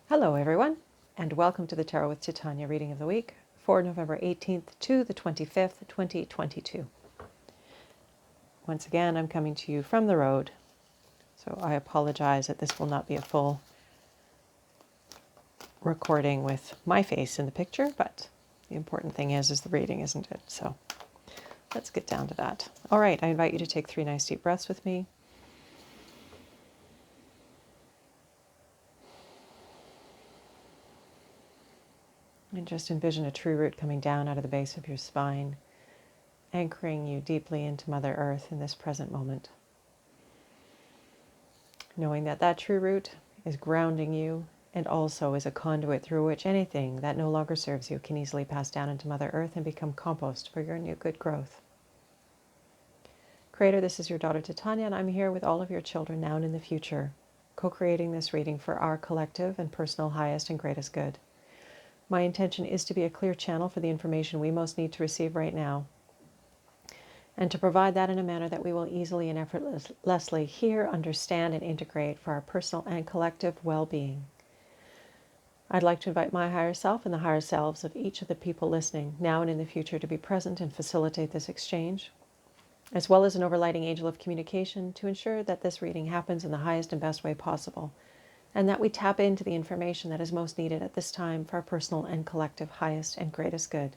Hello everyone, and welcome to the Tarot with Titania reading of the week for November 18th to the 25th, 2022. Once again, I'm coming to you from the road, so I apologize that this will not be a full recording with my face in the picture, but the important thing is the reading, isn't it? So let's get down to that. All right, I invite you to take 3 nice deep breaths with me. And just envision a true root coming down out of the base of your spine, anchoring you deeply into Mother Earth in this present moment. Knowing that that true root is grounding you and also is a conduit through which anything that no longer serves you can easily pass down into Mother Earth and become compost for your new good growth. Creator, this is your daughter Titania, and I'm here with all of your children now and in the future, co-creating this reading for our collective and personal highest and greatest good. My intention is to be a clear channel for the information we most need to receive right now, and to provide that in a manner that we will easily and effortlessly hear, understand, and integrate for our personal and collective well-being. I'd like to invite my higher self and the higher selves of each of the people listening, now and in the future, to be present and facilitate this exchange, as well as an overlighting angel of communication to ensure that this reading happens in the highest and best way possible, and that we tap into the information that is most needed at this time for our personal and collective highest and greatest good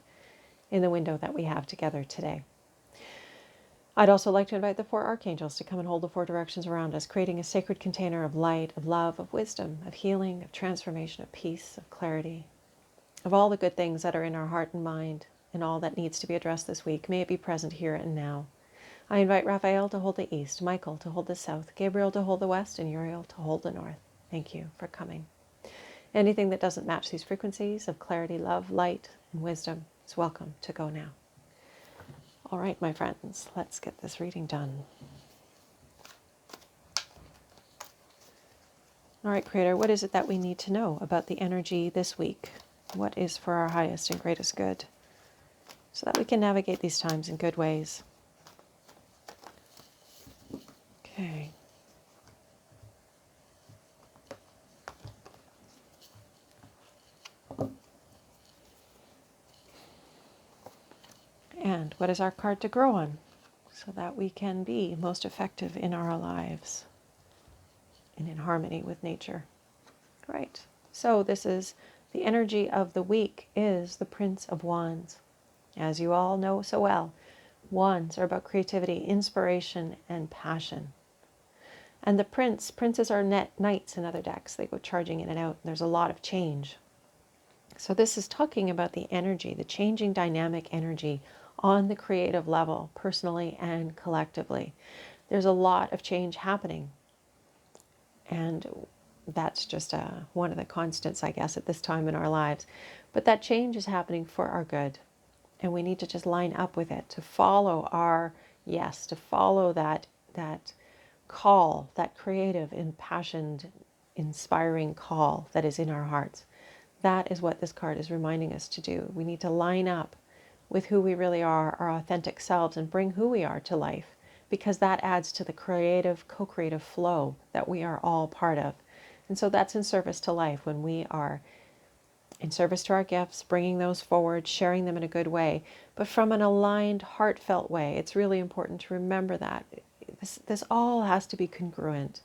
in the window that we have together today. I'd also like to invite the 4 archangels to come and hold the 4 directions around us, creating a sacred container of light, of love, of wisdom, of healing, of transformation, of peace, of clarity, of all the good things that are in our heart and mind, and all that needs to be addressed this week. May it be present here and now. I invite Raphael to hold the east, Michael to hold the south, Gabriel to hold the west, and Uriel to hold the north. Thank you for coming. Anything that doesn't match these frequencies of clarity, love, light, and wisdom is welcome to go now. All right, my friends, let's get this reading done. All right, Creator, what is it that we need to know about the energy this week? What is for our highest and greatest good, so that we can navigate these times in good ways? Okay. And what is our card to grow on, so that we can be most effective in our lives and in harmony with nature? Right. So this is the energy of the week is the Prince of Wands. As you all know so well, wands are about creativity, inspiration, and passion. And the princes are knights in other decks. They go charging in and out. And there's a lot of change. So this is talking about the energy, the changing dynamic energy on the creative level, personally and collectively. There's a lot of change happening. And that's just one of the constants, I guess, at this time in our lives. But that change is happening for our good. And we need to just line up with it, to follow our yes, to follow that call, that creative, impassioned, inspiring call that is in our hearts. That is what this card is reminding us to do. We need to line up with who we really are, our authentic selves, and bring who we are to life, because that adds to the creative, co-creative flow that we are all part of. And so that's in service to life, when we are in service to our gifts, bringing those forward, sharing them in a good way, but from an aligned, heartfelt way. It's really important to remember that. This all has to be congruent.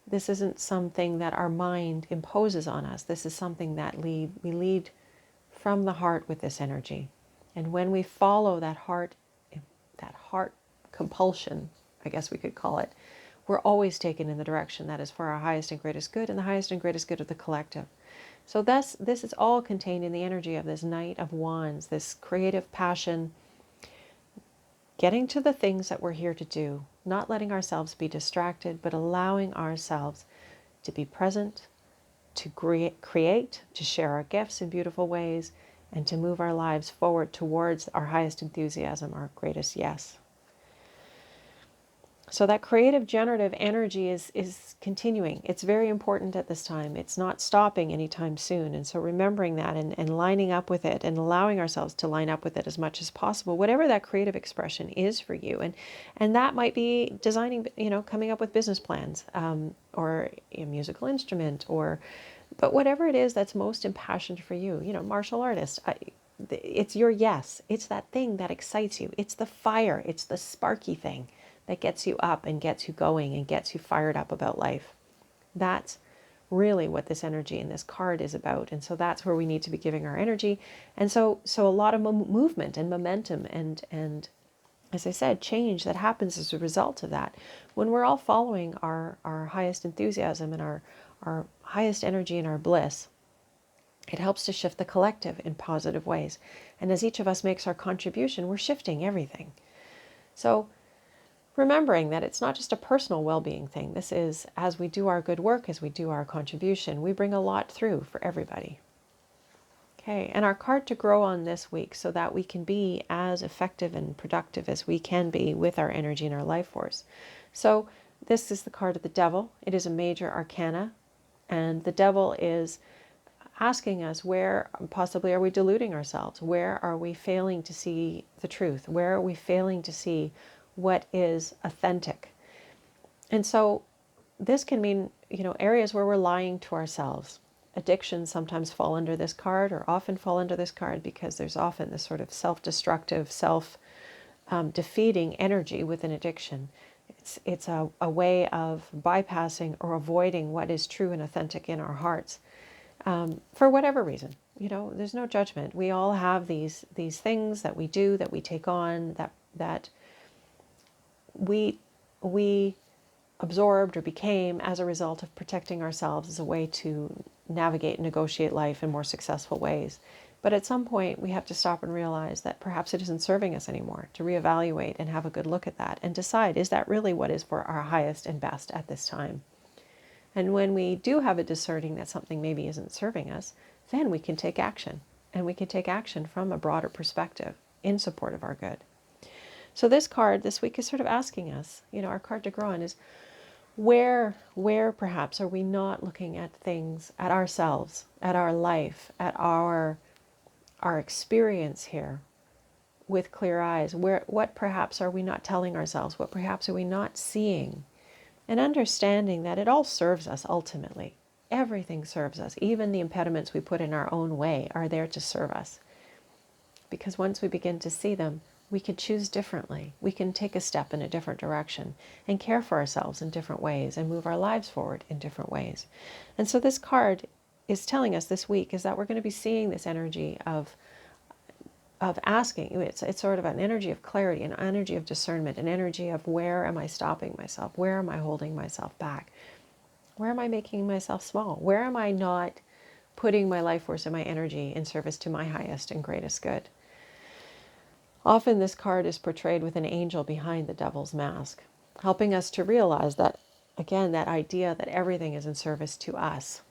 This isn't something that our mind imposes on us. This is something that we lead from the heart with this energy. And when we follow that heart compulsion, I guess we could call it, we're always taken in the direction that is for our highest and greatest good, and the highest and greatest good of the collective. So this is all contained in the energy of this Knight of Wands, this creative passion, getting to the things that we're here to do, not letting ourselves be distracted, but allowing ourselves to be present, to create, to share our gifts in beautiful ways, and to move our lives forward towards our highest enthusiasm, our greatest yes. So that creative, generative energy is continuing. It's very important at this time. It's not stopping anytime soon. And so remembering that and lining up with it and allowing ourselves to line up with it as much as possible, whatever that creative expression is for you. And that might be designing, coming up with business plans, or a musical instrument, or But whatever it is that's most impassioned for you, martial artist, it's your yes. It's that thing that excites you. It's the fire. It's the sparky thing that gets you up and gets you going and gets you fired up about life. That's really what this energy in this card is about. And so that's where we need to be giving our energy. And so a lot of movement and momentum and as I said, change that happens as a result of that. When we're all following our highest enthusiasm and our highest energy and our bliss, it helps to shift the collective in positive ways. And as each of us makes our contribution, we're shifting everything. So remembering that it's not just a personal well-being thing. This is, as we do our good work, as we do our contribution, we bring a lot through for everybody. Okay, and our card to grow on this week so that we can be as effective and productive as we can be with our energy and our life force. So this is the card of the devil. It is a major arcana, and the devil is asking us, where possibly are we deluding ourselves? Where are we failing to see the truth? Where are we failing to see what is authentic? And so this can mean, areas where we're lying to ourselves. Addictions sometimes fall under this card, or often fall under this card, because there's often this sort of self-destructive, self-defeating energy with an addiction. It's a way of bypassing or avoiding what is true and authentic in our hearts, for whatever reason. There's no judgment. We all have these things that we do, that we take on, that we absorbed or became as a result of protecting ourselves as a way to navigate and negotiate life in more successful ways. But at some point, we have to stop and realize that perhaps it isn't serving us anymore, to reevaluate and have a good look at that and decide, is that really what is for our highest and best at this time? And when we do have a discerning that something maybe isn't serving us, then we can take action. And we can take action from a broader perspective in support of our good. So this card this week is sort of asking us, our card to grow on is, where perhaps are we not looking at things, at ourselves, at our life, at our experience here with clear eyes? What perhaps are we not telling ourselves? What perhaps are we not seeing? And understanding that it all serves us ultimately. Everything serves us. Even the impediments we put in our own way are there to serve us. Because once we begin to see them, we can choose differently. We can take a step in a different direction and care for ourselves in different ways and move our lives forward in different ways. And so this card is telling us this week is that we're going to be seeing this energy of asking. It's sort of an energy of clarity, an energy of discernment, an energy of, where am I stopping myself? Where am I holding myself back? Where am I making myself small? Where am I not putting my life force and my energy in service to my highest and greatest good? Often this card is portrayed with an angel behind the devil's mask, helping us to realize that, again, that idea that everything is in service to us.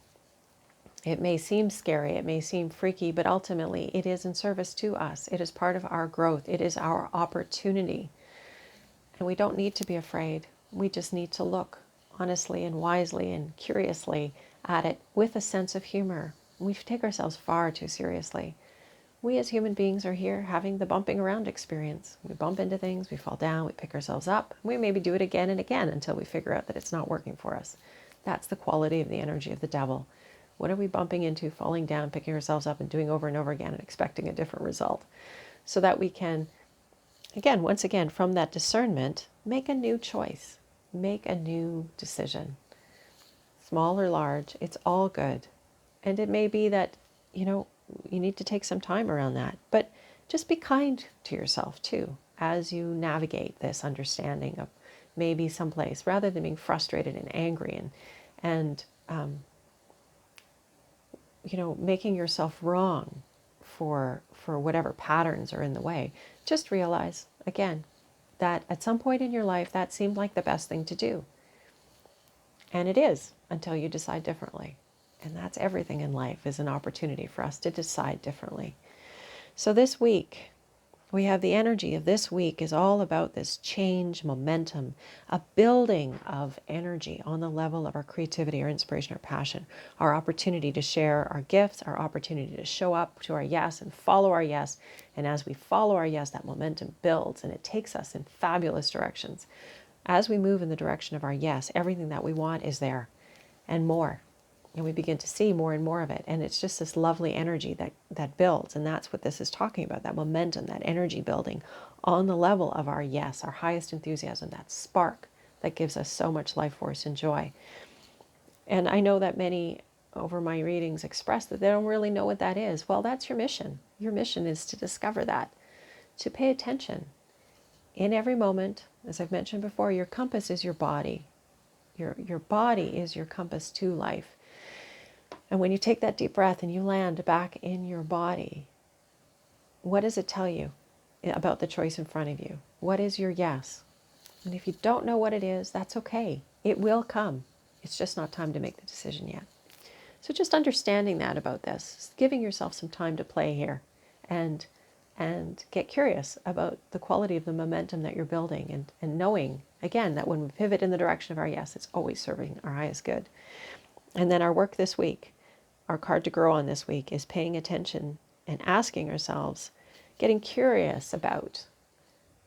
It may seem scary, it may seem freaky, but ultimately it is in service to us. It is part of our growth. It is our opportunity. And we don't need to be afraid. We just need to look honestly and wisely and curiously at it with a sense of humor. We take ourselves far too seriously. We as human beings are here having the bumping around experience. We bump into things, we fall down, we pick ourselves up. We maybe do it again and again until we figure out that it's not working for us. That's the quality of the energy of the devil. What are we bumping into, falling down, picking ourselves up, and doing over and over again and expecting a different result? So that we can, again, once again, from that discernment, make a new choice. Make a new decision. Small or large, it's all good. And it may be that, you need to take some time around that. But just be kind to yourself, too, as you navigate this understanding of maybe someplace, rather than being frustrated and angry and making yourself wrong for whatever patterns are in the way. Just realize, again, that at some point in your life, that seemed like the best thing to do. And it is, until you decide differently. And that's everything in life, is an opportunity for us to decide differently. So this week, we have the energy of this week is all about this change, momentum, a building of energy on the level of our creativity, our inspiration, our passion, our opportunity to share our gifts, our opportunity to show up to our yes and follow our yes. And as we follow our yes, that momentum builds and it takes us in fabulous directions. As we move in the direction of our yes, everything that we want is there and more. And we begin to see more and more of it. And it's just this lovely energy that builds. And that's what this is talking about, that momentum, that energy building on the level of our yes, our highest enthusiasm, that spark that gives us so much life force and joy. And I know that many over my readings express that they don't really know what that is. Well, that's your mission. Your mission is to discover that, to pay attention. In every moment, as I've mentioned before, your compass is your body. Your body is your compass to life. And when you take that deep breath and you land back in your body, what does it tell you about the choice in front of you? What is your yes? And if you don't know what it is, that's okay. It will come. It's just not time to make the decision yet. So just understanding that about this, giving yourself some time to play here and get curious about the quality of the momentum that you're building, and knowing, again, that when we pivot in the direction of our yes, it's always serving our highest good. And then our work this week, our card to grow on this week, is paying attention and asking ourselves, getting curious about,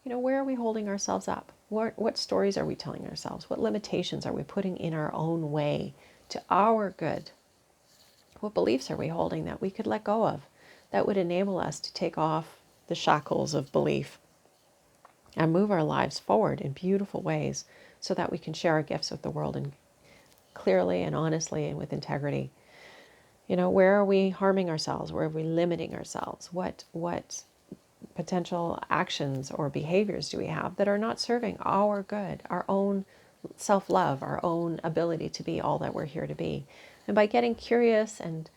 where are we holding ourselves up? What stories are we telling ourselves? What limitations are we putting in our own way to our good? What beliefs are we holding that we could let go of, that would enable us to take off the shackles of belief and move our lives forward in beautiful ways so that we can share our gifts with the world, and clearly and honestly and with integrity. Where are we harming ourselves? Where are we limiting ourselves? What potential actions or behaviors do we have that are not serving our good, our own self-love, our own ability to be all that we're here to be? And by getting curious and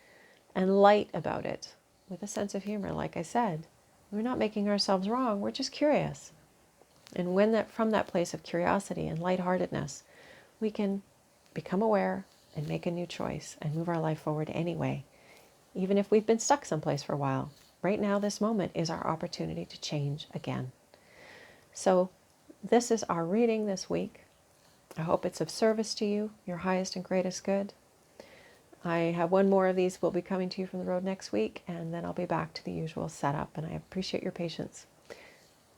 light about it, with a sense of humor, like I said, we're not making ourselves wrong, we're just curious. And from that place of curiosity and lightheartedness, we can become aware and make a new choice and move our life forward anyway. Even if we've been stuck someplace for a while, right now, this moment is our opportunity to change again. So this is our reading this week. I hope it's of service to you, your highest and greatest good. I have one more of these will be coming to you from the road next week, and then I'll be back to the usual setup, and I appreciate your patience.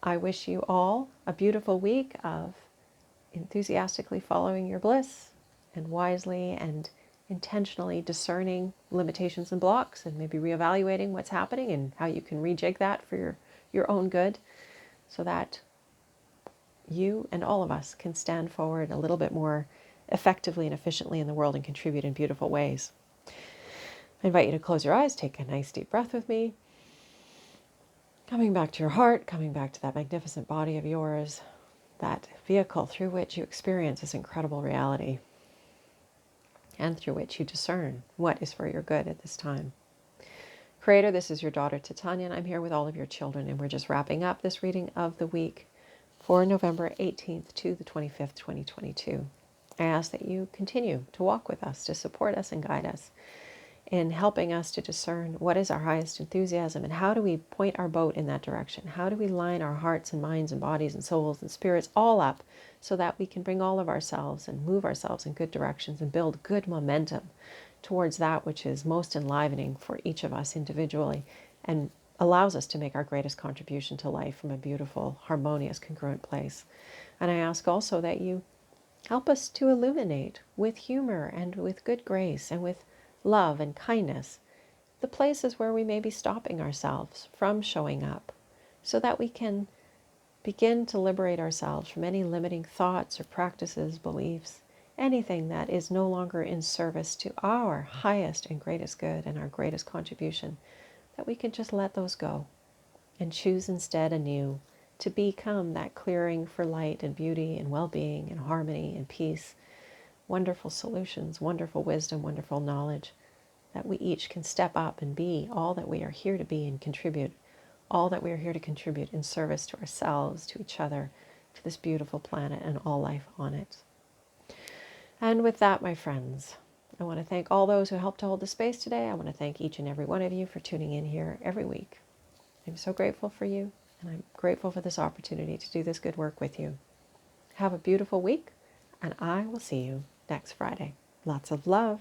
I wish you all a beautiful week of enthusiastically following your bliss and wisely and intentionally discerning limitations and blocks, and maybe reevaluating what's happening and how you can rejig that for your own good, so that you and all of us can stand forward a little bit more effectively and efficiently in the world and contribute in beautiful ways. I invite you to close your eyes, take a nice deep breath with me, coming back to your heart, coming back to that magnificent body of yours, that vehicle through which you experience this incredible reality and through which you discern what is for your good at this time. Creator, this is your daughter Titania, and I'm here with all of your children, and we're just wrapping up this reading of the week for November 18th to the 25th, 2022. I ask that you continue to walk with us, to support us and guide us in helping us to discern what is our highest enthusiasm and how do we point our boat in that direction. How do we line our hearts and minds and bodies and souls and spirits all up so that we can bring all of ourselves and move ourselves in good directions and build good momentum towards that which is most enlivening for each of us individually and allows us to make our greatest contribution to life from a beautiful, harmonious, congruent place. And I ask also that you help us to illuminate with humor and with good grace and with love and kindness the places where we may be stopping ourselves from showing up, so that we can begin to liberate ourselves from any limiting thoughts or practices, beliefs, anything that is no longer in service to our highest and greatest good and our greatest contribution, that we can just let those go and choose instead anew to become that clearing for light and beauty and well-being and harmony and peace, wonderful solutions, wonderful wisdom, wonderful knowledge, that we each can step up and be all that we are here to be and contribute, all that we are here to contribute in service to ourselves, to each other, to this beautiful planet and all life on it. And with that, my friends, I want to thank all those who helped to hold the space today. I want to thank each and every one of you for tuning in here every week. I'm so grateful for you, and I'm grateful for this opportunity to do this good work with you. Have a beautiful week, and I will see you next Friday. Lots of love.